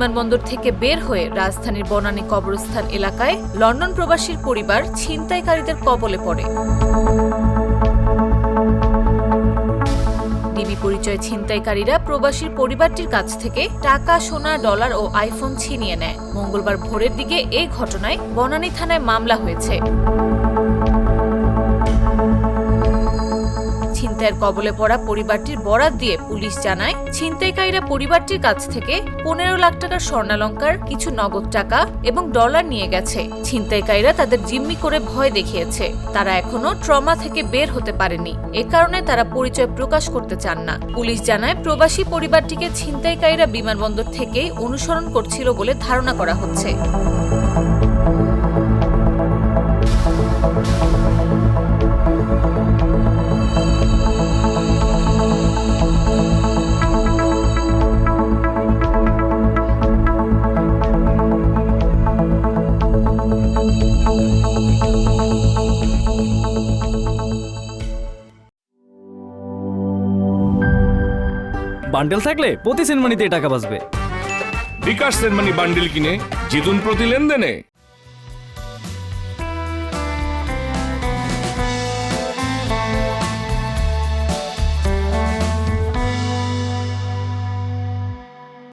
বিমানবন্দর থেকে বের হয়ে রাজধানীর বনানী কবরস্থান এলাকায় লন্ডন প্রবাসীর পরিবার ছিনতাইকারীদের কবলে পড়ে। ডিবি পরিচয় ছিনতাইকারীরা প্রবাসীর পরিবারটির কাছ থেকে টাকা, সোনা, ডলার ও আইফোন ছিনিয়ে নেয়। মঙ্গলবার ভোরের দিকে এই ঘটনায় বনানী থানায় মামলা হয়েছে। ছিনতাইয়ের কবলে পড়া পরিবারটির বরাত দিয়ে পুলিশ জানায়, ছিনতাইকারীরা পরিবারটির কাছ থেকে 15 লাখ টাকার স্বর্ণালংকার, কিছু নগদ টাকা এবং ডলার নিয়ে গেছে। ছিনতাইকারীরা তাদের জিম্মি করে ভয় দেখিয়েছে। তারা এখনো ট্রমা থেকে বের হতে পারেনি। এ কারণে তারা পরিচয় প্রকাশ করতে চান না। পুলিশ জানায়, প্রবাসী পরিবারটিকে ছিনতাইকারীরা বিমানবন্দর থেকেই অনুসরণ করছিল বলে ধারণা করা হচ্ছে। বান্ডেল থাকলে প্রতি সেনমানিতে টাকা বাঁচবে। বিকাশ সেনমানি বান্ডেল কিনে জিতুন প্রতি লেনদেনে।